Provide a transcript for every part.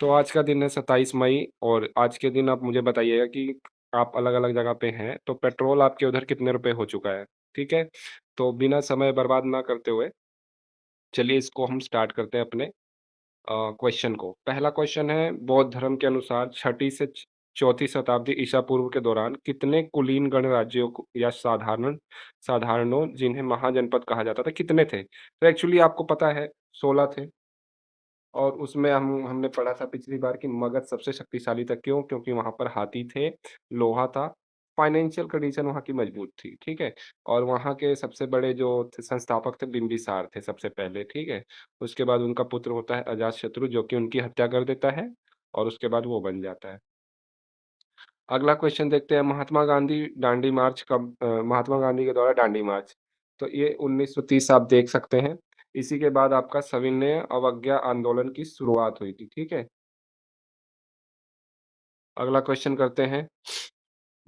तो आज का दिन है 27 मई और आज के दिन आप मुझे बताइएगा कि आप अलग-अलग जगह पे हैं, तो पेट्रोल आपके उधर कितने रुपए हो चुका है, ठीक है? तो बिना समय बर्बाद ना करते हुए चलिए इसको हम स्टार्ट करते हैं अपने क्वेश्चन को। पहला क्वेश्चन है बौद्ध धर्म के अनुसार छठी से चौथी शताब्दी ईसा पूर्व के दौरान कितने कुलीन गणराज्यों को या साधारणों जिन्हें महाजनपद कहा जाता था कितने थे? तो एक्चुअली आपको पता है 16 थे। और उसमें हमने पढ़ा था पिछली बार कि मगध सबसे शक्तिशाली था, क्यों? क्योंकि वहाँ पर हाथी थे, लोहा था, फाइनेंशियल कंडीशन वहाँ की मजबूत थी, ठीक है? और वहाँ के सबसे बड़े जो थ संस्थापक थे बिंबिसार थे सबसे पहले, ठीक है? उसके बाद उनका पुत्र होता है अजातशत्रु जो कि उनकी हत्या कर देता है और उसके बाद वो बन जाता है। अगला क्वेश्चन देखते हैं महात्मा गांधी के द्वारा दांडी मार्च। तो ये 1930 आप देख सकते हैं। इसी के बाद आपका सविनय अवज्ञा आंदोलन की शुरुआत हुई थी, ठीक है? अगला क्वेश्चन करते हैं,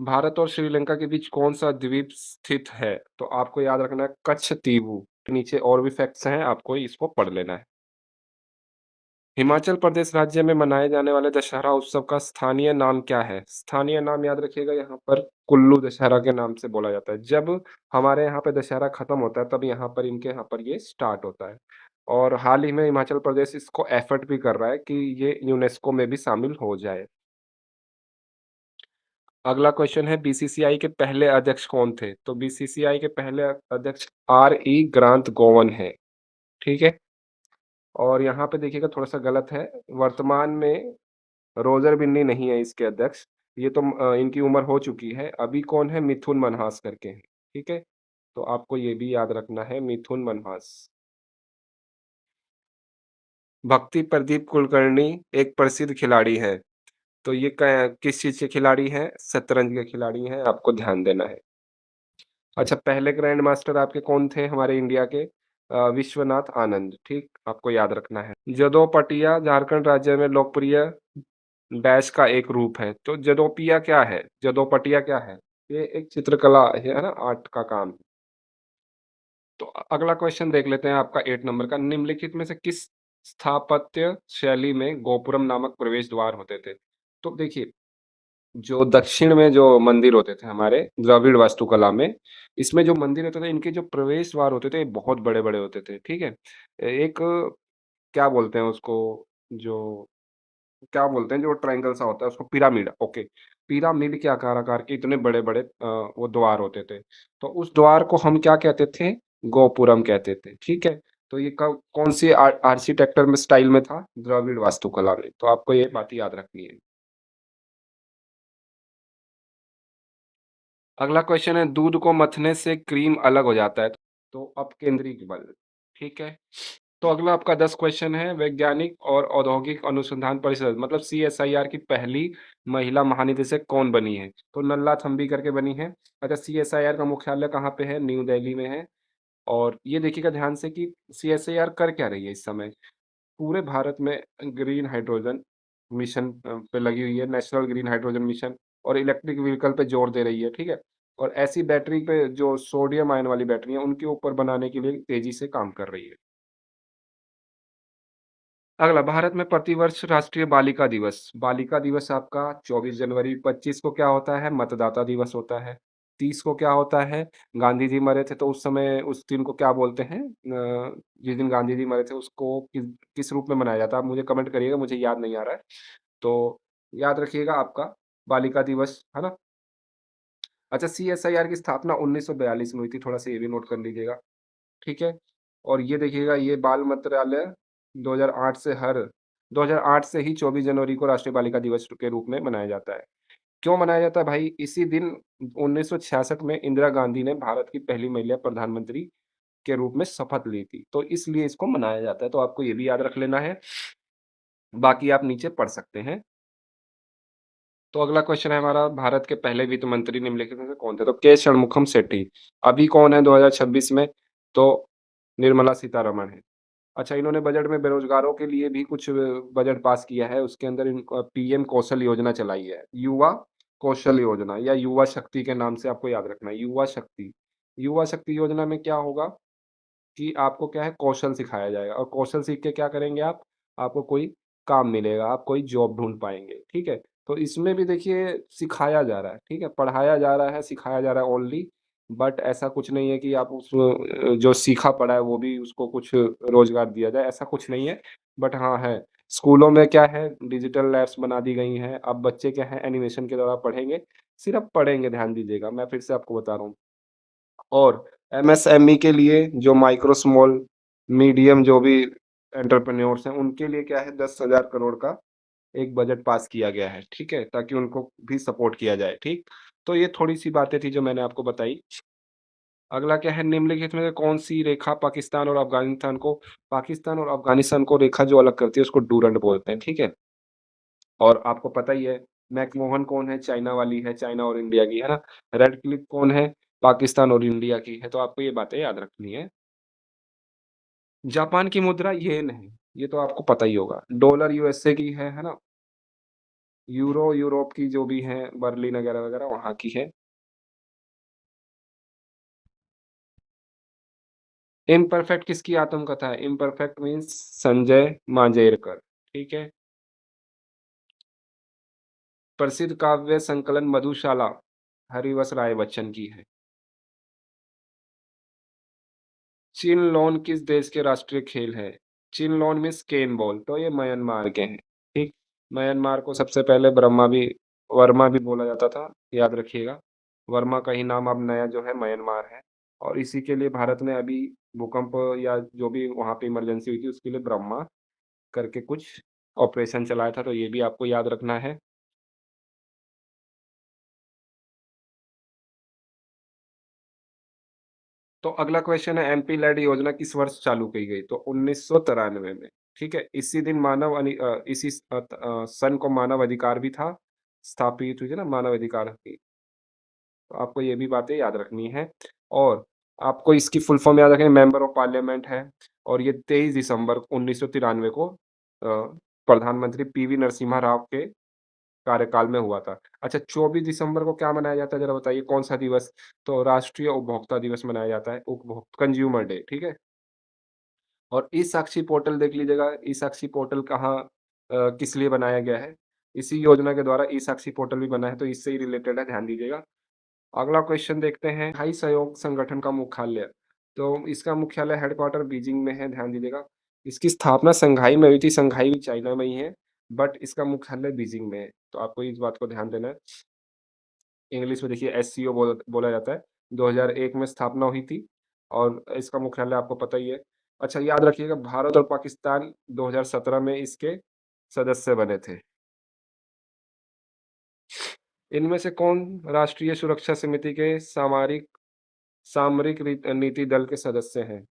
भारत और श्रीलंका के बीच कौन-सा द्वीप स्थित है? तो आपको याद रखना है कच्छ तीबू। नीचे और भी फैक्ट्स हैं, आपको इसको पढ़ लेना है। हिमाचल प्रदेश राज्य में मनाए जाने वाले दशहरा उत्सव का स्थानीय नाम क्या है? स्थानीय नाम याद रखिएगा यहाँ पर कुल्लू दशहरा के नाम से बोला जाता है। जब हमारे यहाँ पे दशहरा खत्म होता है तब यहाँ पर इनके यहाँ पर ये स्टार्ट होता है। और हाल ही में हिमाचल प्रदेश इसको एफर्ट भी कर रहा है कि ये यूनेस्को में भी शामिल हो जाए। अगला क्वेश्चन है बीसीसीआई के पहले अध्यक्ष कौन थे? तो बीसीसीआई के पहले अध्यक्ष आर.ई. ग्रांत गोवन हैं, ठीक है? और यहाँ पे देखिएगा थोड़ा-सा गलत है, वर्तमान में रोजर बिन्नी नहीं है इसके अध्यक्ष, ये तो इनकी उम्र हो चुकी है, अभी कौन है मिथुन मन्हास करके हैं, ठीक है? तो आपको ये भी याद रखना है मिथुन मन्हास। भक्ति प्रदीप कुलकर्णी एक प्रसिद्ध खिलाड़ी हैं, तो ये क किस चीज़ के खिलाड़ी हैं? शतरंज के खिलाड़ी हैं, आपको ध्यान देना है। अच्छा, पहले ग्रैंड मास्टर आपके कौन थे हमारे इंडिया के? विश्वनाथ आनंद, ठीक? आपको याद रखना है। जदोपटिया झारखंड राज्य में लोकप्रिय डैश का एक रूप है, तो जदोपिया क्या है? जदोपटिया क्या है? ये एक चित्रकला है ना? आर्ट का काम। तो अगला क्वेश्चन देख लेते हैं आपका 8 नंबर का, निम्नलिखित में से किस स्थापत्य शैली में गोपुरम नामक प्रवेश द्वार होते थे? तो देखिए, जो दक्षिण में जो मंदिर होते थे हमारे द्रविड़ वास्तुकला में, इसमें जो मंदिर होते थे, इनके जो प्रवेश द्वार होते थे, बहुत बड़े-बड़े होते थे, ठीक है? एक क्या बोलते हैं उसको, जो क्या बोलते हैं, जो ट्रायंगल सा होता है उसको पिरामिड, ओके। पिरामिड के आकार के इतने बड़े-बड़े वो द्वार होते थे। तो उस द्वार को हम क्या कहते थे? गोपुरम कहते थे, ठीक है? तो ये कब कौन-सी आर्किटेक्चर में स्टाइल में था? द्रविड़ वास्तुकला में। तो आपको ये बात याद रखनी है। अगला क्वेश्चन है, दूध को मथने से क्रीम अलग हो जाता है, तो अपकेंद्रिक बल, ठीक है? तो अगला आपका 10 क्वेश्चन है, वैज्ञानिक और औद्योगिक अनुसंधान परिषद मतलब सीएसआईआर की पहली महिला महानिदेशक कौन बनी है? तो नल्ला थम्बी करके बनी है। अच्छा, सीएसआईआर का मुख्यालय कहाँ पे है? न्यू दिल्ली में है। और ये देखिएगा ध्यान से कि सीएसआईआर कर क्या रही है इस समय? पूरे भारत में ग्रीन हाइड्रोजन मिशन पे लगी हुई है, नेशनल ग्रीन हाइड्रोजन मिशन, और इलेक्ट्रिक व्हीकल पे जोर दे रही है, ठीक है? और ऐसी बैटरी पे जो सोडियम आयन वाली बैटरी है, उनके ऊपर बनाने के लिए तेज़ी से काम कर रही है। अगला, भारत में प्रतिवर्ष राष्ट्रीय बालिका दिवस। बालिका दिवस आपका 24 जनवरी, 25 को क्या होता है? मतदाता दिवस होता है। 30 को क्या होता है? गांधी जी मरे थे, तो उस समय उस दिन को क्या बोलते हैं? जिस दिन गांधी जी मरे थे उसको किस रूप में मनाया जाता है? आप मुझे कमेंट करिएगा, मुझे याद नहीं आ रहा है। तो याद रखिएगा आपका बालिका दिवस, है ना? अच्छा, सीएसआईआर की स्थापना 1942 में हुई थी, थोड़ा-सा ये भी नोट कर लीजिएगा, ठीक है? और ये देखिएगा, ये बाल मंत्रालय 2008 से हर 2008 से ही 24 जनवरी को राष्ट्रीय बालिका दिवस के रूप में मनाया जाता है। क्यों मनाया जाता है भाई? इसी दिन 1966 में इंदिरा गांधी ने भारत की पहली महिला प्रधानमंत्री के रूप में शपथ ली थी, तो इसलिए इसको मनाया जाता है, तो आपको ये भी याद रख लेना है, बाकी आप नीचे पढ़ सकते हैं। तो अगला क्वेश्चन है हमारा, भारत के पहले वित्त मंत्री निम्नलिखित में से कौन थे? तो के षणमुखम सेठी। अभी कौन है 2026 में? तो निर्मला सीतारमण है। अच्छा, इन्होंने बजट में बेरोज़गारों के लिए भी कुछ बजट पास किया है, उसके अंदर पीएम कौशल योजना चलाई है। युवा कौशल योजना या युवा शक्ति के नाम से आपको याद रखना है, युवा शक्ति। युवा शक्ति योजना में क्या होगा कि आपको क्या है, कौशल सिखाया जाएगा और कौशल सीख के क्या करेंगे आप? आपको कोई काम मिलेगा, आप कोई जॉब ढूँढ पाएँगे, ठीक है? तो इसमें भी देखिए सिखाया जा रहा है, ठीक है? पढ़ाया जा रहा है, सिखाया जा रहा है ओनली बट ऐसा कुछ नहीं है कि आप जो सीखा पढ़ा है वो भी उसको कुछ रोज़गार दिया जाए, ऐसा कुछ नहीं है। बट हाँ है, स्कूलों में क्या है डिजिटल लैब्स बना दी गई हैं, अब बच्चे क्या है एनिमेशन के द्वारा पढ़ेंगे, सिर्फ़ पढ़ेंगे ध्यान दीजिएगा, मैं फिर से आपको बता रहा हूँ। और एमएसएमई के लिए जो माइक्रो स्मॉल मीडियम जो भी एंटरप्रेन्योर्स हैं, उनके लिए क्या है 10,000 करोड़ का एक बजट पास किया गया है, ठीक है? ताकि उनको भी सपोर्ट किया जाए, ठीक? तो ये थोड़ी-सी बातें थी जो मैंने आपको बताई। अगला क्या है निम्नलिखित में से कौन-सी रेखा पाकिस्तान और अफ़गानिस्तान को रेखा जो अलग करती है उसको डूरंड बोलते हैं, ठीक है? और आपको पता ही है मैकमोहन कौन है? चाइना वाली है, चाइना और इंडिया की, है ना? रेड क्लिफ कौन है? पाकिस्तान और इंडिया की है, तो आपको ये बातें याद रखनी है। जापान की मुद्रा येन है, ये तो आपको पता ही होगा। डॉलर यूएसए की है ना? यूरो यूरोप की जो भी हैं, बर्लिन वगैरह-वगैरह वहाँ की है। इम्परफेक्ट किसकी आत्मकथा है? इम्परफेक्ट मीन्स संजय मांजरेकर, ठीक है? प्रसिद्ध काव्य संकलन मधुशाला हरिवंश राय बच्चन की है। चिन-लॉन किस देश के राष्ट्रीय खेल है? चिन-लॉन मीन्स केन बॉल, तो ये म्यांमार के हैं, ठीक? म्यांमार को सबसे पहले वर्मा भी बोला जाता था, याद रखिएगा। वर्मा का ही नाम अब नया जो है म्यांमार है और इसी के लिए भारत ने अभी भूकंप या जो भी वहाँ पे इमरजेंसी हुई थी, उसके लिए ब्रह्मा करके कुछ ऑपरेशन चलाया था, तो ये भी आपको याद रखना है। तो अगला क्वेश्चन है एमपी लैड योजना किस वर्ष चालू की गई? तो 1993 में, ठीक है? इसी दिन सन को मानव अधिकार भी था, स्थापित हुई थी ना मानव अधिकार की, तो आपको ये भी बातें याद रखनी है और आपको इसकी फुल फॉर्म याद रखनी है मेंबर ऑफ पार्लियामेंट है और ये 23 दिसंबर 1993 को प्रधानमंत्री पीवी नरसिम्हा राव के कार्यकाल में हुआ था। अच्छा 24 दिसंबर को क्या मनाया जाता है ज़रा बताइए कौन-सा दिवस? तो राष्ट्रीय उपभोक्ता दिवस मनाया जाता है, कंज़्यूमर डे, ठीक है? और ई-साक्षी पोर्टल देख लीजिएगा, ई-साक्षी पोर्टल कहाँ किस लिए बनाया गया है? इसी योजना के द्वारा ई-साक्षी पोर्टल भी बना है, तो इससे ही रिलेटेड है, ध्यान दीजिएगा। अगला क्वेश्चन देखते हैं, शंघाई सहयोग संगठन का मुख्यालय। तो इसका मुख्यालय हेडक्वार्टर बीजिंग में है, ध्यान दीजिएगा। इसकी स्थापना शंघाई में हुई थी, शंघाई भी चाइना में ही है, बट इसका मुख्यालय बीजिंग में है, तो आपको इस बात को ध्यान देना है। इंग्लिश में देखिए एससीओ बोला जाता है। 2001 में स्थापना हुई थी और इसका मुख्यालय आपको पता ही है। अच्छा याद रखिएगा भारत और पाकिस्तान 2017 में इसके सदस्य बने थे। इनमें से कौन राष्ट्रीय सुरक्षा समिति के सामरिक नीति दल के सदस्य हैं?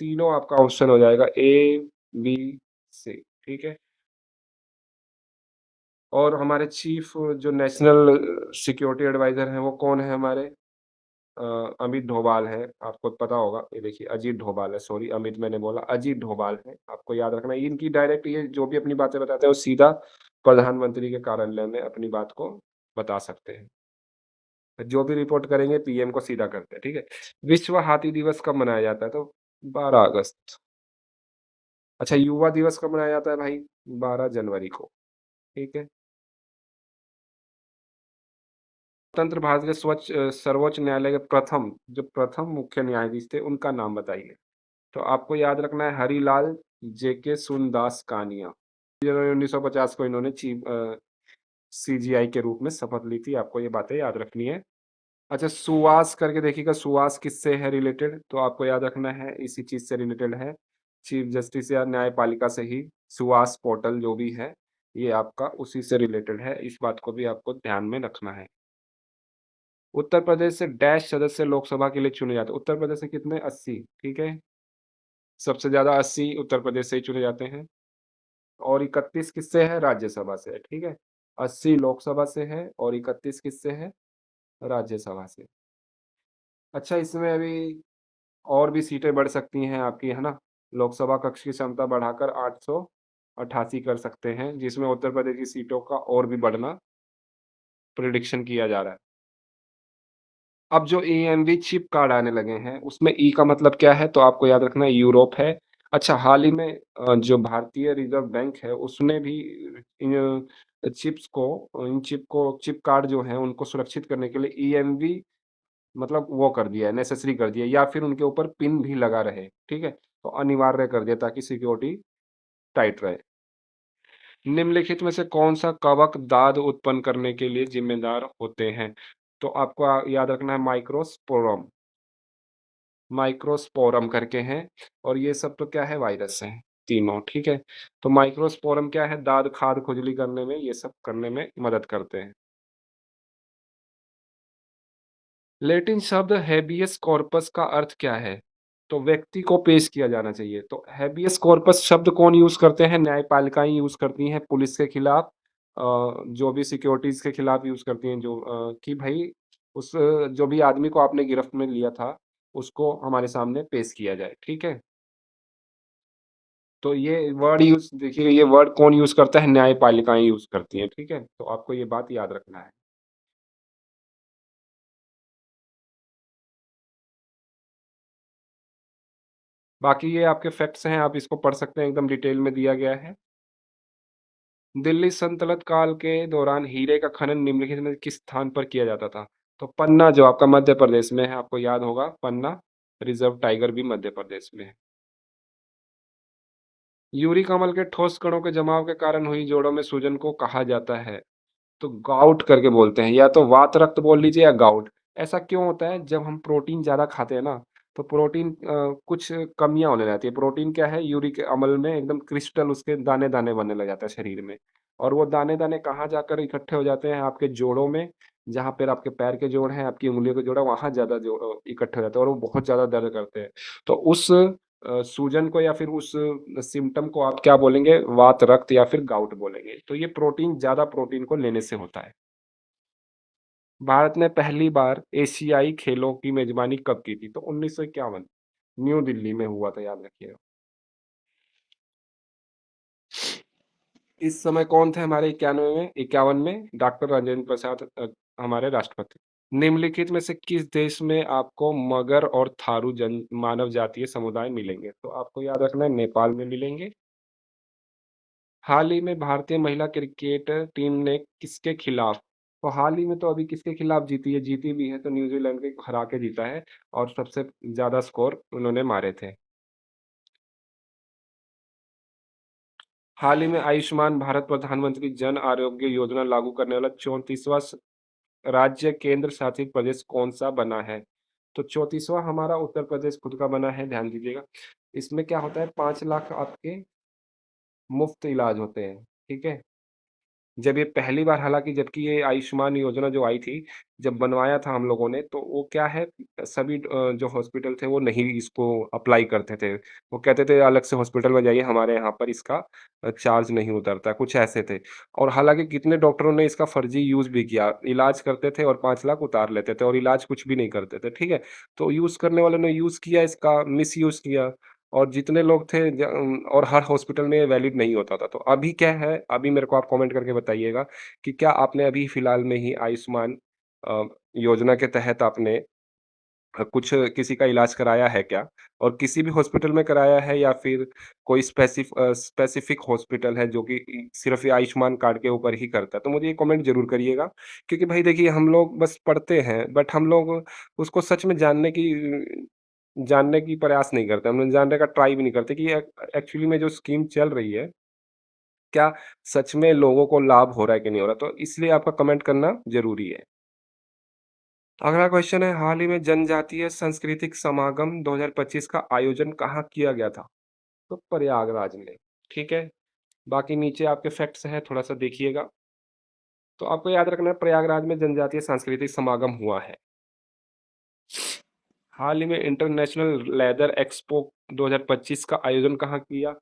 तीनों आपका ऑप्शन हो जाएगा ए, बी, सी, ठीक है? और हमारे चीफ जो नेशनल सिक्योरिटी एडवाइज़र हैं, वो कौन है हमारे? अ, अमित डोभाल है, आपको पता होगा, ये देखिए अजीत डोभाल है, सॉरी अमित मैंने बोला, अजीत डोभाल है, आपको याद रखना है। इनकी डायरेक्ट ये जो भी अपनी बातें बताते हैं, वो सीधा प्रधानमंत्री के कार्यालय में अपनी बात को बता सकते हैं। जो भी रिपोर्ट करेंगे पीएम को सीधा करते हैं, ठीक है? विश्व हाथी दिवस कब मनाया जाता है? तो 12 अगस्त। अच्छा युवा दिवस कब मनाया जाता है भाई? 12 जनवरी को, ठीक है? स्वतंत्र भारत के सर्वोच्च न्यायालय के जो प्रथम मुख्य न्यायाधीश थे, उनका नाम बताइए? तो आपको याद रखना है हरिलाल जेके सुनदास कानिया। जनवरी 1950 को इन्होंने सीजीआई के रूप में शपथ ली थी, आपको ये बातें याद रखनी है। अच्छा सुवास करके देखिएगा, सुवास किससे है रिलेटेड? तो आपको याद रखना है इसी चीज़ से रिलेटेड है। चीफ जस्टिस या न्यायपालिका से ही सुवास पोर्टल जो भी है, ये आपका उसी से रिलेटेड है, इस बात को भी आपको ध्यान में रखना है। उत्तर प्रदेश से डैश सदस्य लोकसभा के लिए चुने जाते हैं। उत्तर प्रदेश से कितने? 80, ठीक है? सबसे ज़्यादा 80 उत्तर प्रदेश से ही चुने जाते हैं और 31 किससे है? राज्यसभा से है, ठीक है? 80 लोकसभा से है और 31 किससे है? राज्यसभा से। अच्छा इसमें अभी और भी सीटें बढ़ सकती हैं आपकी, है ना? लोकसभा कक्ष की क्षमता बढ़ाकर 888 कर सकते हैं, जिसमें उत्तर प्रदेश की सीटों का और भी बढ़ना प्रिडिक्शन किया जा रहा है। अब जो ईएमवी चिप कार्ड आने लगे हैं, उसमें ई का मतलब क्या है? तो आपको याद रखना है यूरोप है अच्छा, हाल ही में जो भारतीय रिज़र्व बैंक है, उसने भी इन चिप कार्ड जो हैं, उनको सुरक्षित करने के लिए ईएमवी मतलब वो कर दिया है, नेसेसरी कर दिया है या फिर उनके ऊपर पिन भी लगा रहे, ठीक है? तो अनिवार्य कर दिया ताकि सिक्योरिटी टाइट रहे। निम्नलिखित में से कौन-सा कवक दाद उत्पन्न करने के लिए जिम्मेदार होते हैं? तो आपको याद रखना है माइक्रोस्पोरम करके हैं और ये सब तो क्या है वायरस हैं, तीनों, ठीक है? तो माइक्रोस्पोरम क्या है दाद, खाज, खुजली करने में ये सब करने में मदद करते हैं। लैटिन शब्द हैबियस कॉर्पस का अर्थ क्या है? तो व्यक्ति को पेश किया जाना चाहिए। तो हैबियस कॉर्पस शब्द कौन यूज़ करते हैं? न्यायपालिकाएँ यूज़ करती हैं पुलिस के खिलाफ जो भी सिक्योरिटीज़ के खिलाफ यूज़ करती हैं जो कि भई उस जो भी आदमी को आपने गिरफ्त में लिया था, उसको हमारे सामने पेश किया जाए, ठीक है? तो ये वर्ड यूज़ देखिए ये वर्ड कौन यूज़ करता है? न्यायपालिकाएँ यूज़ करती हैं, ठीक है? तो आपको ये बात याद रखना है। बाकी ये आपके फैक्ट्स हैं, आप इसको पढ़ सकते हैं, एकदम डिटेल में दिया गया है। दिल्ली सल्तनत काल के दौरान हीरे का खनन निम्नलिखित में किस स्थान पर किया जाता था? तो पन्ना जो आपका मध्य प्रदेश में है, आपको याद होगा पन्ना रिज़र्व टाइगर भी मध्य प्रदेश में है। यूरिक अम्ल के ठोस कणों के जमाव के कारण हुई जोड़ों में सूजन को कहा जाता है? तो गाउट करके बोलते हैं या तो वात रक्त बोल लीजिए या गाउट। ऐसा क्यों होता है जब हम प्रोटीन ज़्यादा खाते हैं ना, तो प्रोटीन कुछ कमियाँ होने लगती है। प्रोटीन क्या है यूरिक अम्ल में एकदम क्रिस्टल उसके दाने-दाने बनने लग जाता है शरीर में। और वो दाने-दाने कहाँ जाकर इकट्ठे हो जाते हैं आपके जोड़ों में, जहाँ पर आपके पैर के जोड़ हैं, आपकी उँगलियों के जोड़ हैं, वहाँ ज़्यादा इकट्ठे हो जाते हैं और वो बहुत ज़्यादा दर्द करते हैं। तो उस सूजन को या फिर उस सिम्पटम को आप क्या बोलेंगे? वात, रक्त या फिर गाउट बोलेंगे। तो ये प्रोटीन ज़्यादा प्रोटीन को लेने से होता है। भारत ने पहली बार एशियाई खेलों की मेज़बानी कब की थी? तो 1951 न्यू दिल्ली में हुआ था, याद रखिएगा। इस समय कौन थे हमारे 51 में डॉक्टर राजेंद्र प्रसाद हमारे राष्ट्रपति। निम्नलिखित में से किस देश में आपको मगर और थारू जन मानव जातीय समुदाय मिलेंगे? तो आपको याद रखना है नेपाल में मिलेंगे। हाल ही में भारतीय महिला क्रिकेट टीम ने किसके खिलाफ तो हाल ही में तो अभी किसके खिलाफ जीती है? जीती भी है तो न्यूज़ीलैंड को हरा के जीता है और सबसे ज़्यादा स्कोर उन्होंने मारे थे। हाल ही में आयुष्मान भारत प्रधानमंत्री जन आरोग्य योजना लागू करने वाला 34वाँ राज्य केंद्र शासित प्रदेश कौन-सा बना है? तो 34वाँ हमारा उत्तर प्रदेश खुद का बना है, ध्यान दीजिएगा। इसमें क्या होता है 5 लाख आपके मुफ्त इलाज होते हैं, ठीक है? जब ये पहली बार हालाँकि जबकि ये आयुष्मान योजना जो आई थी, जब बनवाया था हम लोगों ने, तो वो क्या है सभी जो हॉस्पिटल थे वो नहीं इसको अप्लाई करते थे। वो कहते थे अलग से हॉस्पिटल में जाइए हमारे यहाँ पर इसका चार्ज नहीं उतरता, कुछ ऐसे थे। और हालाँकि कितने डॉक्टरों ने इसका फर्जी यूज़ भी किया, इलाज करते थे और 5 लाख उतार लेते थे और इलाज कुछ भी नहीं करते थे, ठीक है? तो यूज़ करने वालों ने यूज़ किया इसका, मिसयूज़ किया और जितने लोग थे और हर हॉस्पिटल में ये वैलिड नहीं होता था। तो अभी क्या है, अभी मेरे को आप कमेंट करके बताइएगा कि क्या आपने अभी फिलहाल में ही आयुष्मान अ, योजना के तहत आपने कुछ किसी का इलाज कराया है क्या? और किसी भी हॉस्पिटल में कराया है या फिर कोई स्पेसिफिक हॉस्पिटल है जो कि सिर्फ़ ये आयुष्मान कार्ड के ऊपर ही करता है? तो मुझे ये कमेंट ज़रूर करिएगा क्योंकि भाई देखिए हम लोग बस पढ़ते हैं बट हम लोग उसको सच में जानने की प्रयास नहीं करते, हम लोग जानने का ट्राई भी नहीं करते कि एक्चुअली में जो स्कीम चल रही है, क्या सच में लोगों को लाभ हो रहा है कि नहीं हो रहा? तो इसलिए आपका कमेंट करना ज़रूरी है। अगला क्वेश्चन है हाल ही में जनजातीय सांस्कृतिक समागम 2025 का आयोजन कहाँ किया गया था? तो प्रयागराज में, ठीक है? बाकी नीचे आपके फैक्ट्स हैं, थोड़ा-सा देखिएगा। तो आपको याद रखना है प्रयागराज में जनजातीय सांस्कृतिक समागम हुआ है। हाल ही में इंटरनेशनल लेदर एक्सपो 2025 का आयोजन कहाँ किया?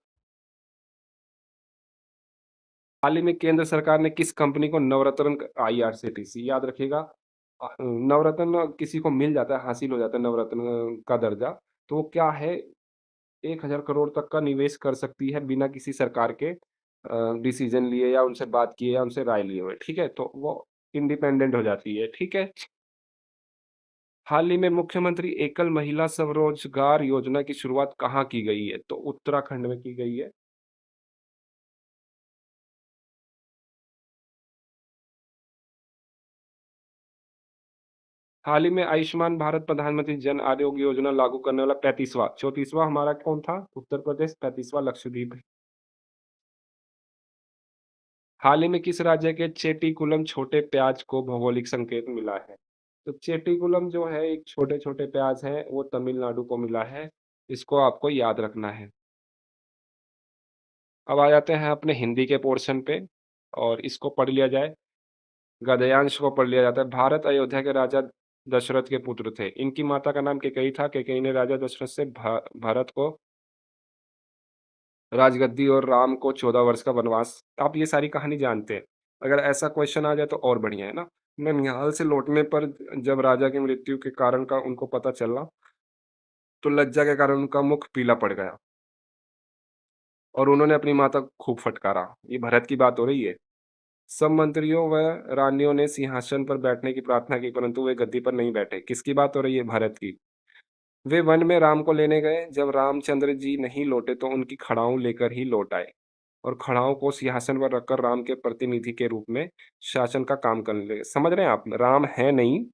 हाल ही में केंद्र सरकार ने किस कंपनी को नवरत्न आईआरसीटीसी याद रखिएगा नवरत्न किसी को मिल जाता है, हासिल हो जाता है नवरत्न का दर्जा, तो वो क्या है 1000 करोड़ तक का निवेश कर सकती है बिना किसी सरकार के डिसीजन लिए या उनसे बात किए या उनसे राय लिए हुए, ठीक है? तो वो इंडिपेंडेंट हो जाती है, ठीक है? हाल ही में मुख्यमंत्री एकल महिला स्वरोजगार योजना की शुरुआत कहाँ की गई है? तो उत्तराखंड में की गई है। हाल ही में आयुष्मान भारत प्रधानमंत्री जन आरोग्य योजना लागू करने वाला 35वाँ 34वाँ हमारा कौन था? उत्तर प्रदेश, 35वाँ लक्षद्वीप है। हाल ही में किस राज्य के चेट्टीकुलम छोटे प्याज को भौगोलिक संकेत मिला है? तो चेट्टीकुलम जो है एक छोटे-छोटे प्याज हैं, वो तमिलनाडु को मिला है। इसको आपको याद रखना है। अब आ जाते हैं अपने हिंदी के पोर्शन पे और इसको पढ़ लिया जाए। गद्यांश को पढ़ लिया जाता है। भारत अयोध्या के राजा दशरथ के पुत्र थे। इनकी माता का नाम कैकेयी था। कैकेयी ने राजा दशरथ से भरत को राजगद्दी और राम को 14 वर्ष का वनवास। आप ये सारी कहानी जानते हैं। अगर ऐसा क्वेश्चन आ जाए तो और बढ़िया है ना? ननिहाल से लौटने पर जब राजा की मृत्यु के कारण का उनको पता चला, तो लज्जा के कारण उनका मुख पीला पड़ गया और उन्होंने अपनी माता को खूब फटकारा। ये भरत की बात हो रही है। सब मंत्रियों व रानियों ने सिंहासन पर बैठने की प्रार्थना की, परंतु वे गद्दी पर नहीं बैठे। किसकी बात हो रही है? भरत की। वे वन में राम को लेने गए। जब रामचंद्र जी नहीं लौटे, तो उनकी खड़ाऊँ लेकर ही लौट आए और खड़ाऊँ को सिंहासन पर रखकर राम के प्रतिनिधि के रूप में शासन का काम करने लगे। समझ रहे हैं आप? राम हैं नहीं,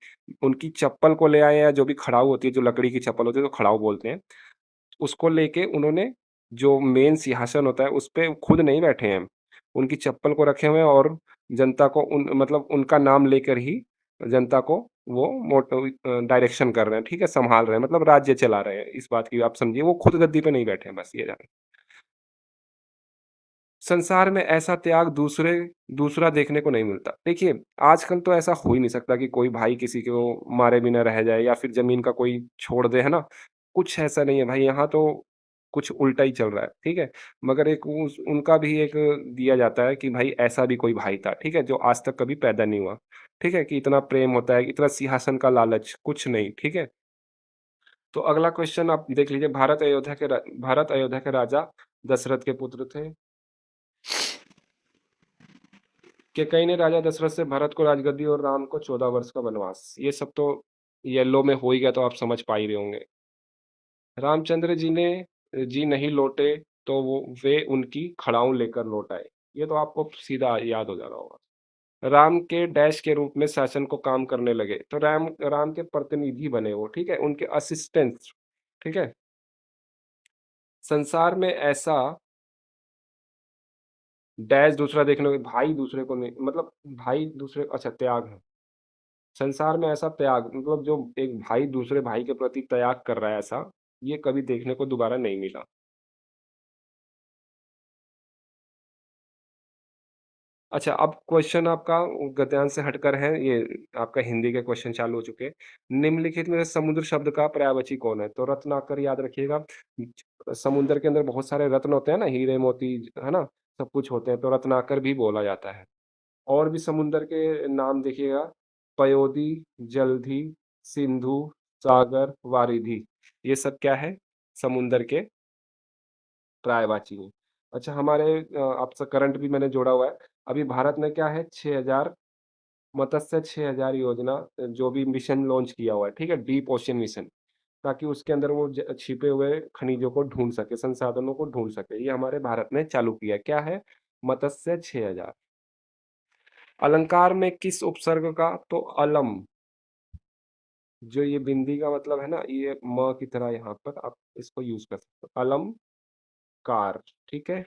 उनकी चप्पल को ले आए या जो भी खड़ाऊ होती है, जो लकड़ी की चप्पल होती है, तो खड़ाऊ बोलते हैं। उसको लेके उन्होंने जो मेन सिंहासन होता है, उसपे खुद नहीं बैठे हैं। उनकी चप्पल को रखे हुए हैं और जनता को उन मतलब उनका नाम लेकर ही जनता को वो डायरेक्शन कर रहे हैं, ठीक है? सँभाल रहे हैं, मतलब राज्य चला रहे हैं, इस बात की आप समझिए। वो खुद गद्दी पे नहीं बैठे हैं, बस ये जाने संसार में ऐसा त्याग दूसरा देखने को नहीं मिलता। देखिए, आजकल तो ऐसा हो ही नहीं सकता कि कोई भाई किसी को मारे बिना रह जाए या फिर ज़मीन का कोई छोड़ दे, है ना? कुछ ऐसा नहीं है भाई, यहाँ तो कुछ उल्टा ही चल रहा है, ठीक है? मगर एक उस उनका भी एक दिया जाता है कि भाई ऐसा भी कोई भाई था, ठीक है? जो आज तक कभी पैदा नहीं हुआ, ठीक है? कि इतना प्रेम होता है, इतना सिंहासन का लालच, कुछ नहीं, ठीक है? तो अगला क्वेश्चन आप देख लीजिए, भारत अयोध्या के राजा दशरथ के पुत्र थे। कैकेयी ने राजा दशरथ से भरत को राजगद्दी और राम को 14 वर्ष का वनवास। ये सब तो येलो में हो ही गया, तो आप समझ पा ही रहे होंगे। रामचंद्र जी नहीं लौटे, तो वे उनकी खड़ाऊँ लेकर लौट आए। ये तो आपको सीधा याद हो जा रहा होगा। राम के डैश के रूप में शासन को काम करने लगे, तो राम के प्रतिनिधि बने वो, ठीक है? उनके असिस्टेंट्स, ठीक है? संसार में ऐसा डैश दूसरा देखने को भाई दूसरे को नहीं मतलब भाई दूसरे अच्छा त्याग है। संसार में ऐसा त्याग मतलब जो एक भाई दूसरे भाई के प्रति त्याग कर रहा है ऐसा, ये कभी देखने को दोबारा नहीं मिला। अच्छा, अब क्वेश्चन आपका गद्यांश से हटकर है, ये आपका हिंदी के क्वेश्चन चालू हो चुके हैं। निम्नलिखित में से समुद्र शब्द का पर्यायवाची कौन है? तो रत्नाकर याद रखिएगा। समुद्र के अंदर बहुत सारे रत्न होते हैं ना, हीरे मोती, है ना? सब कुछ होते हैं, तो रत्नाकर भी बोला जाता है। और भी समुद्र के नाम देखिएगा, पयोधी, जलधि, सिंधु, सागर, वारिधि। ये सब क्या है? समुद्र के पर्यायवाची हैं। अच्छा, हमारे आपसे करंट भी मैंने जोड़ा हुआ है। अभी भारत में क्या है, 6000 मत्स्य 6000 योजना जो भी मिशन लॉन्च किया हुआ है, ठीक है? डीप ओशन मिशन, ताकि उसके अंदर वो छिपे हुए खनिजों को ढूँढ सके, संसाधनों को ढूँढ सके। ये हमारे भारत ने चालू किया है। क्या है? मत्स्य 6000। अलंकार में किस उपसर्ग का? तो अलम, जो ये बिंदी का मतलब है ना, ये म की तरह यहाँ पर आप इसको यूज़ कर सकते हो। अलंकार, ठीक है?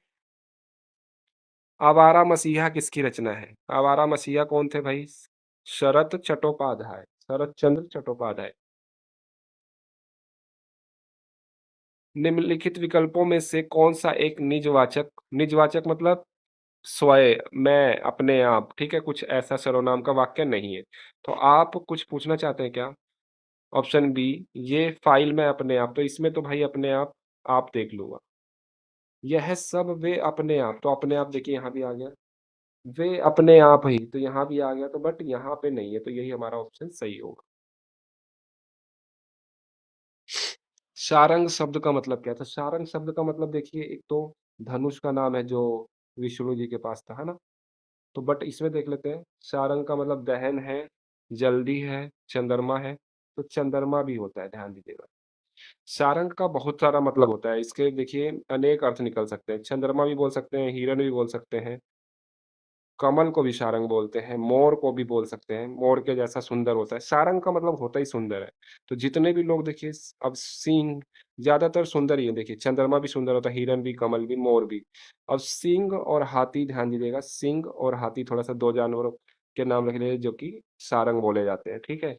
आवारा मसीहा किसकी रचना है? आवारा मसीहा कौन थे भाई? शरत चट्टोपाध्याय, शरत चंद्र चट्टोपाध्याय। निम्नलिखित विकल्पों में से कौन-सा एक निजवाचक मतलब स्वयं, मैं, अपने आप, ठीक है? कुछ ऐसा सर्वनाम का वाक्य नहीं है। तो आप कुछ पूछना चाहते हैं क्या? ऑप्शन बी, ये फ़ाइल मैं अपने आप, तो इसमें तो भाई अपने आप देख लूँगा। यह सब वे अपने आप, तो अपने आप देखिए यहाँ भी आ गया। वे अपने आप ही, तो यहाँ भी आ गया, तो बट यहाँ पे नहीं है, तो यही हमारा ऑप्शन सही होगा। सारंग शब्द का मतलब क्या था? सारंग शब्द का मतलब देखिए, एक तो धनुष का नाम है जो विष्णु जी के पास था, है ना? तो बट इसमें देख लेते हैं, सारंग का मतलब दहन है, जल्दी है, चंद्रमा है। तो चंद्रमा भी होता है, ध्यान दीजिएगा। सारंग का बहुत सारा मतलब होता है, इसके देखिए अनेक अर्थ निकल सकते हैं। चंद्रमा भी बोल सकते हैं, हिरण भी बोल सकते हैं, कमल को भी सारंग बोलते हैं, मोर को भी बोल सकते हैं, मोर के जैसा सुंदर होता है। सारंग का मतलब होता ही सुंदर है। तो जितने भी लोग देखिए अब सींग ज़्यादातर सुंदर ही है, देखिए चंद्रमा भी सुंदर होता है, हिरण भी, कमल भी, मोर भी। अब सींग और हाथी ध्यान दीजिएगा, सींग और हाथी थोड़ा-सा 2 जानवरों के नाम रख लिए जो कि सारंग बोले जाते हैं, ठीक है?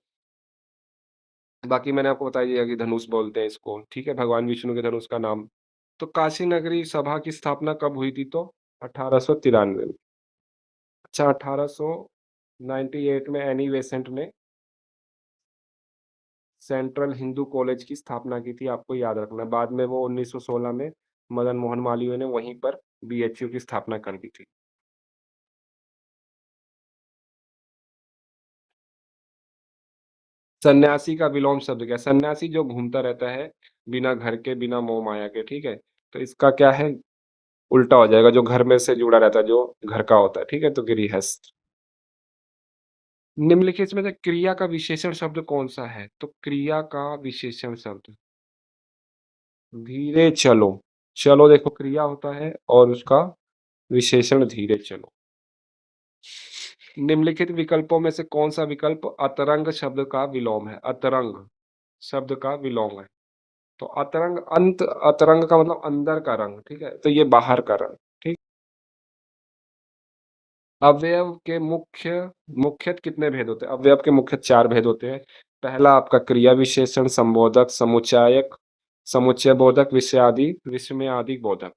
बाकी मैंने आपको बता ही दिया कि धनुष बोलते हैं इसको, ठीक है? भगवान विष्णु के धनुष का नाम। तो काशी नगरी सभा की स्थापना कब हुई थी तो? 1893 में। अच्छा 1898 में एनी बेसेंट ने सेंट्रल हिंदू कॉलेज की स्थापना की थी, आपको याद रखना है। बाद में वो 1916 में मदन मोहन मालवीय ने वहीं पर बीएचयू की स्थापना कर दी थी। सन्यासी का विलोम शब्द क्या है? सन्यासी जो घूमता रहता है बिना घर के, बिना मोह माया के, ठीक है? तो इसका क्या है? उल्टा हो जाएगा, जो घर में से जुड़ा रहता है, जो घर का होता है, ठीक है? तो गृहस्थ। निम्नलिखित में से क्रिया का विशेषण शब्द कौन-सा है? तो क्रिया का विशेषण शब्द धीरे चलो। चलो देखो क्रिया होता है और उसका विशेषण धीरे चलो। निम्नलिखित विकल्पों में से कौन-सा विकल्प अतरंग शब्द का विलोम है? अतरंग शब्द का विलोम है। तो अतरंग का मतलब अंदर का रंग, ठीक है? तो ये बाहर का रंग, ठीक? अवयव के मुख्यतः कितने भेद होते हैं? अवयव के मुख्य 4 भेद होते हैं। पहला आपका क्रिया विशेषण, संबोधक, समुच्चायक, समुच्चयबोधक, विस्मयादि बोधक।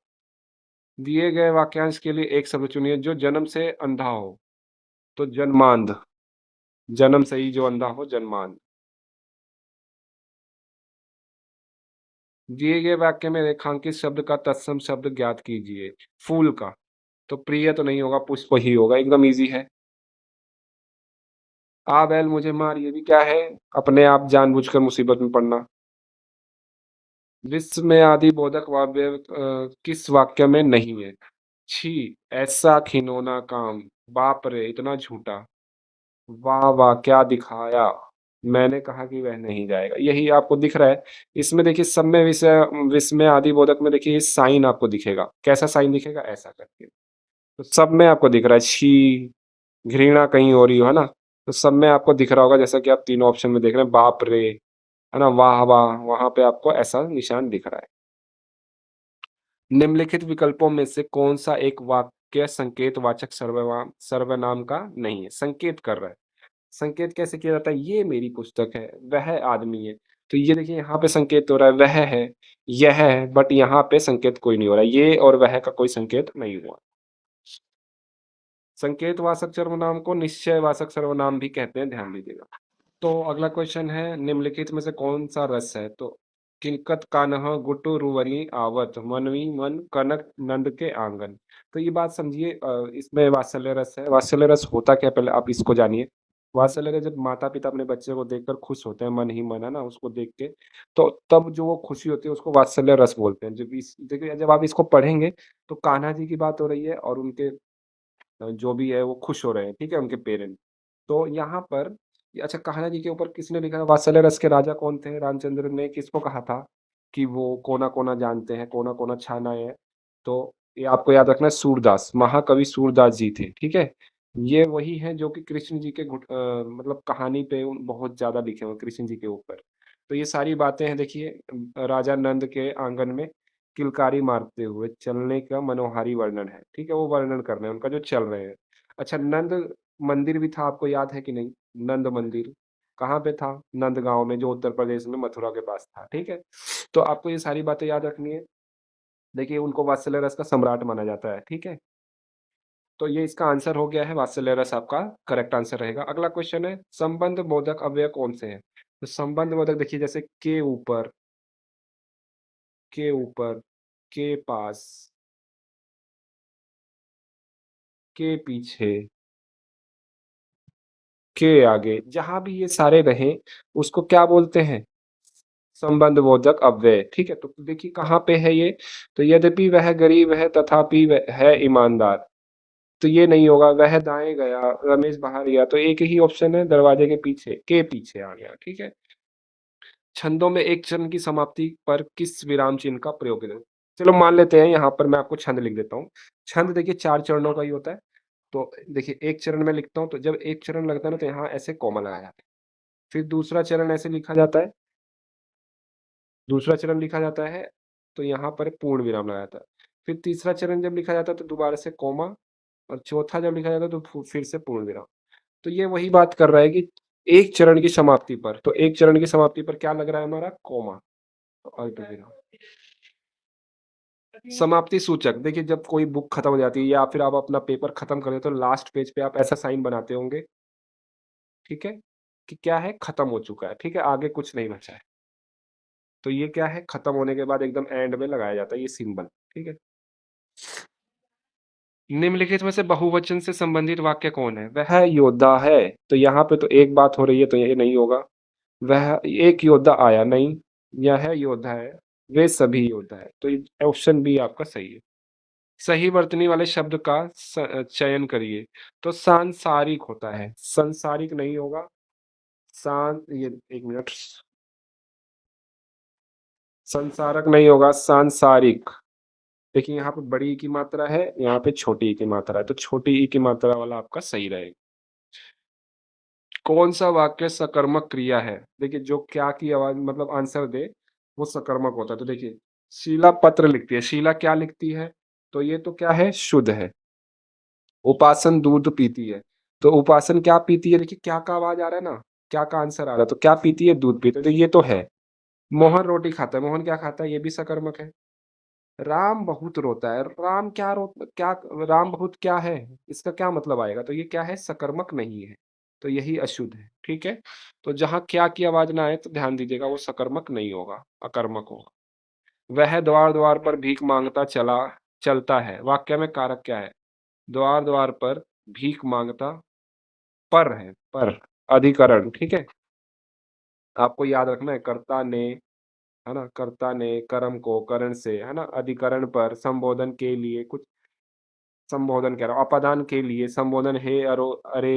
दिए गए वाक्यांश के लिए एक शब्द चुनिए जो जन्म से अंधा हो। तो जन्मांध, जन्म से ही जो अंधा हो, जन्मांध। दिए गए वाक्य में रेखांकित शब्द का तत्सम शब्द ज्ञात कीजिए। फूल का, तो प्रिय तो नहीं होगा, पुष्प ही होगा, एकदम ईज़ी है। आ बैल मुझे मार, ये भी क्या है? अपने आप जानबूझकर मुसीबत में पड़ना। विश्व में आदि बोधक किस वाक्य में नहीं है? छी! ऐसा घिनौना काम, बाप रे! इतना झूठा, वाह, वाह! क्या दिखाया, मैंने कहा कि वह नहीं जाएगा। यही आपको दिख रहा है। इसमें देखिए सब में विस्मय आदि बोधक में देखिए साइन आपको दिखेगा। कैसा साइन दिखेगा? ऐसा करके। तो सब में आपको दिख रहा है, छी! घृणा कहीं हो रही हो, है ना? तो सब में आपको दिख रहा होगा जैसा कि आप तीनों ऑप्शन में देख रहे हैं, बाप रे! है ना? वाह, वाह! वहाँ पे आपको ऐसा निशान दिख रहा है। निम्नलिखित विकल्पों में से कौन-सा एक वाक्य संकेतवाचक सर्वनाम का नहीं है? संकेत कर रहा है। संकेत कैसे किया जाता है? ये मेरी पुस्तक है, वह आदमी है। तो ये देखिए यहाँ पे संकेत हो रहा है, वह है, यह है, बट यहाँ पे संकेत कोई नहीं हो रहा है। ये और वह का कोई संकेत नहीं हुआ। संकेतवाचक सर्वनाम को निश्चयवाचक सर्वनाम भी कहते हैं, ध्यान दीजिएगा। तो अगला क्वेश्चन है निम्नलिखित में से कौन-सा रस है? तो किंकत कानह गुटु रुवरि आवत मनवी मन कनक नंद के आंगन। तो ये बात समझिए इसमें वात्सल्य रस है। वात्सल्य रस होता क्या है पहले आप इसको जानिए। वात्सल्य रस जब माता-पिता अपने बच्चे को देखकर खुश होते हैं, मन ही मन, है ना? उसको देख के, तो तब जो वो खुशी होती है उसको वात्सल्य रस बोलते हैं। जब इस देखिए जब आप इसको पढ़ेंगे तो कान्हा जी की बात हो रही है और उनके जो भी है वो खुश हो रहे हैं, ठीक है? उनके पेरेंट। तो यहाँ पर अच्छा कान्हा जी के ऊपर किसने लिखा है? वात्सल्य रस के राजा कौन थे? रामचंद्र ने किसको कहा था कि वो कोना-कोना जानते हैं, कोना-कोना छाना है? तो ये आपको याद रखना है सूरदास, महाकवि सूरदास जी थे, ठीक है? ये वही हैं जो कि कृष्ण जी के मतलब कहानी पे बहुत ज़्यादा लिखे हुए हैं कृष्ण जी के ऊपर। तो ये सारी बातें हैं देखिए राजा नंद के आंगन में किलकारी मारते हुए चलने का मनोहारी वर्णन है, ठीक है? वो वर्णन कर रहे हैं उनका जो चल रहे हैं। अच्छा नंद मंदिर भी था आपको याद है कि नहीं? नंद मंदिर, कहाँ पे था? नंदगाँव में जो उत्तर प्रदेश में मथुरा के पास था, ठीक है? तो आपको ये सारी बातें याद रखनी है। देखिए उनको वात्सल्य रस का सम्राट माना जाता है, ठीक है? तो ये इसका आंसर हो गया है वात्सल्य रस आपका करेक्ट आंसर रहेगा। अगला क्वेश्चन है संबंध बोधक अव्यय कौन से हैं? तो संबंध बोधक देखिए जैसे के ऊपर, के पास, के पीछे, के आगे, जहाँ भी ये सारे रहें उसको क्या बोलते हैं? संबंध बोधक अव्यय, ठीक है? तो देखिए कहाँ पे है ये? तो यद्यपि वह गरीब है तथापि वह है ईमानदार। तो ये नहीं होगा, वह दाएँ गया, रमेश बाहर गया, तो एक ही ऑप्शन है दरवाजे के पीछे, के पीछे आ गया, ठीक है? छंदों में एक चरण की समाप्ति पर किस विराम चिन्ह का प्रयोग है? चलो मान लेते हैं यहाँ पर मैं आपको छंद लिख देता हूँ। छंद देखिए 4 चरणों का ही होता है। तो देखिए एक चरण में लिखता हूँ तो जब एक चरण लगता है ना तो यहाँ ऐसे कॉमा लगाया जाता है। फिर दूसरा चरण ऐसे लिखा जाता है, दूसरा चरण लिखा जाता है तो यहाँ पर पूर्ण विराम लगाया जाता है। फिर तीसरा चरण जब लिखा जाता है तो दोबारा से कॉमा और चौथा जब लिखा जाता है तो फिर से पूर्ण विराम। तो ये वही बात कर रहा है कि एक चरण की समाप्ति पर, तो एक चरण की समाप्ति पर क्या लग रहा है हमारा कॉमा, अल्पविराम। समाप्ति सूचक देखिए जब कोई बुक खत्म हो जाती है या फिर आप अपना पेपर खत्म कर देते हो तो लास्ट पेज पे आप ऐसा साइन बनाते होंगे, ठीक है? कि क्या है खत्म हो चुका है, ठीक है? आगे कुछ नहीं बचा है। तो ये क्या है खत्म होने के बाद एकदम एंड में लगाया जाता है ये सिंबल, ठीक है? निम्नलिखित में से बहुवचन से संबंधित वाक्य कौन है? वह योद्धा है। तो यहाँ पे तो एक बात हो रही है तो ये नहीं होगा। वह एक योद्धा आया नहीं, यह योद्धा है, वे सभी योद्धा है। तो ये ऑप्शन बी आपका सही है। सही वर्तनी वाले शब्द का चयन करिए। तो सांसारिक होता है, संसारिक नहीं होगा। ये एक मिनट, संसारक नहीं होगा, सांसारिक। देखिए यहाँ पे बड़ी ई की मात्रा है, यहाँ पे छोटी ई की मात्रा है, तो छोटी ई की मात्रा वाला आपका सही रहेगा। कौन सा वाक्य सकर्मक क्रिया है? देखिए जो क्या की आवाज मतलब आंसर दे वो सकर्मक होता है। तो देखिए शीला पत्र लिखती है, शीला क्या लिखती है? तो ये तो क्या है शुद्ध है। उपासन दूध पीती है, तो उपासन क्या पीती है? देखिए क्या का आवाज आ रहा है ना, क्या का आंसर आ रहा है, तो क्या पीती है? दूध पीती है, तो ये तो है। मोहन रोटी खाता है, मोहन क्या खाता है? ये भी सकर्मक है। राम बहुत रोता है, राम क्या, राम बहुत क्या है? इसका क्या मतलब आएगा? तो ये क्या है सकर्मक नहीं है, तो यही अशुद्ध है, ठीक है? तो जहाँ क्या की आवाज ना आए तो ध्यान दीजिएगा वो सकर्मक नहीं होगा, अकर्मक होगा। वह द्वार द्वार पर भीख मांगता चलता है, वाक्य में कारक क्या है? द्वार द्वार पर भीख मांगता, पर है, पर अधिकरण, ठीक है? आपको याद रखना है कर्ता ने, है ना? कर्ता ने कर्म को करण से, है ना? अधिकरण पर संबोधन के लिए कुछ, संबोधन कह रहा हूँ, अपादान के लिए संबोधन हे, अरो, अरे,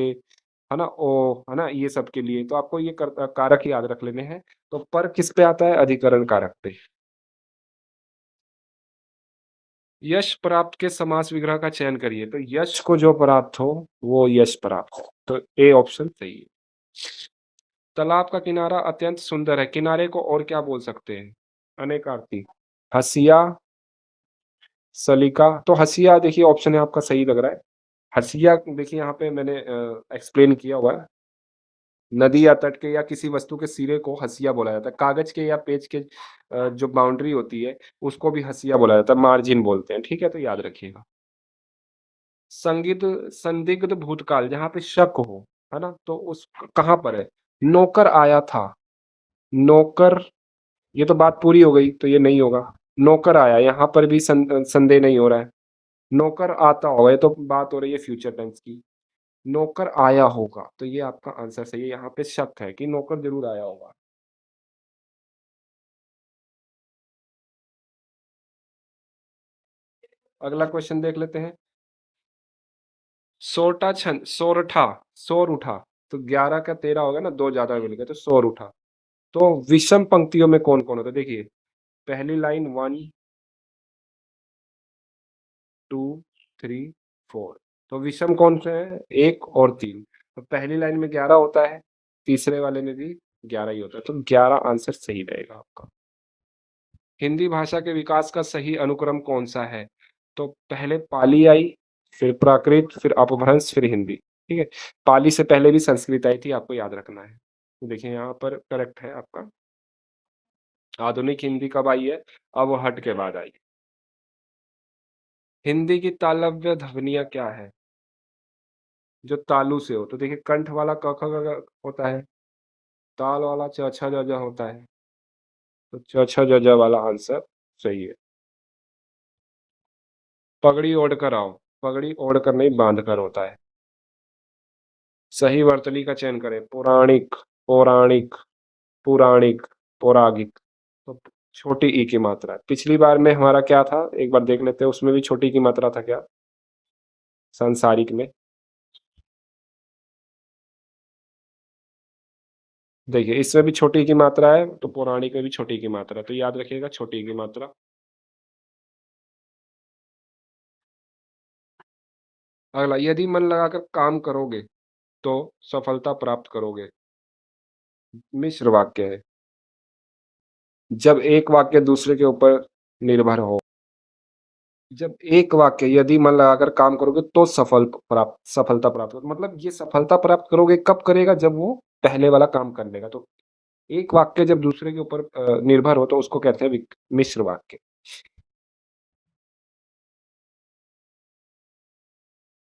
है ना? ओ, है ना? ये सब के लिए तो आपको ये कारक याद रख लेने हैं। तो पर किस पे आता है? अधिकरण कारक पे। यश प्राप्त के समास विग्रह का चयन करिए। तो यश को जो प्राप्त हो वो यश प्राप्त हो, तो ए ऑप्शन सही है। तालाब का किनारा अत्यंत सुंदर है, किनारे को और क्या बोल सकते हैं? अनेकार्थी, हसिया, सलीका। तो हसिया देखिए ऑप्शन है आपका सही लग रहा है। हसिया देखिए यहाँ पे मैंने एक्सप्लेन किया हुआ है। नदी या तट के या किसी वस्तु के सिरे को हसिया बोला जाता है। कागज के या पेज के जो बाउंड्री होती है उसको भी हसिया बोला जाता है, मार्जिन बोलते हैं, ठीक है? तो याद रखिएगा। संदिग्ध भूतकाल जहाँ पे शक हो, है ना? तो उस कहाँ पर है? नौकर आया था, नौकर, ये तो बात पूरी हो गई तो ये नहीं होगा। नौकर आया, यहाँ पर भी संदेह नहीं हो रहा है। नौकर आता होगा, ये तो बात हो रही है फ्यूचर टेंस की। नौकर आया होगा, तो ये आपका आंसर सही है। यहाँ पे शक है कि नौकर जरूर आया होगा। अगला क्वेश्चन देख लेते हैं। सोरठा छंद, सोरठा, सोर उठा। तो 11 का 13 होगा ना, दो ज्यादा मिल गए तो सोर उठा। तो विषम पंक्तियों में कौन कौन होता है? देखिए पहली लाइन 1 2 3 4, तो विषम कौन से हैं? 1 और 3। तो पहली लाइन में 11 होता है, तीसरे वाले में भी 11 ही होता है, तो 11 आंसर सही रहेगा आपका। हिंदी भाषा के विकास का सही अनुक्रम कौन सा है? तो पहले पाली आई, फिर प्राकृत, फिर अपभ्रंश, फिर हिंदी, ठीक है? पाली से पहले भी संस्कृत आई थी, आपको याद रखना है। तो देखिए यहाँ पर करेक्ट है आपका। आधुनिक हिंदी कब आई है? अवहट के बाद आई। हिंदी की तालव्य ध्वनियाँ क्या है? जो तालु से हो, तो देखिए कंठ वाला क ख ग घ होता है, ताल वाला च छ ज झ होता है, तो च छ ज झ वाला आंसर सही है। पगड़ी ओढ़ कर आओ, पगड़ी ओढ़ कर नहीं बांध कर होता है। सही वर्तनी का चयन करें। पौराणिक, पौराणिक, पुराणिक, पौराणिक। तो छोटी ई की मात्रा है। पिछली बार में हमारा क्या था? एक बार देख लेते हैं, उसमें भी छोटी की मात्रा था क्या? सांसारिक में। देखिए, इसमें भी छोटी की मात्रा है, तो पौराणिक में भी छोटी की मात्रा है, तो याद रखिएगा छोटी की मात्रा। अगला, यदि मन लगाकर काम करोगे, तो सफलता प्राप्त करोगे। मिश्र वाक्य है। जब एक वाक्य दूसरे के ऊपर निर्भर हो। जब एक वाक्य यदि मन लगाकर काम करोगे तो सफलता प्राप्त हो मतलब ये सफलता प्राप्त करोगे कब करेगा जब वो पहले वाला काम कर लेगा। तो एक वाक्य जब दूसरे के ऊपर निर्भर हो तो उसको कहते हैं मिश्र वाक्य।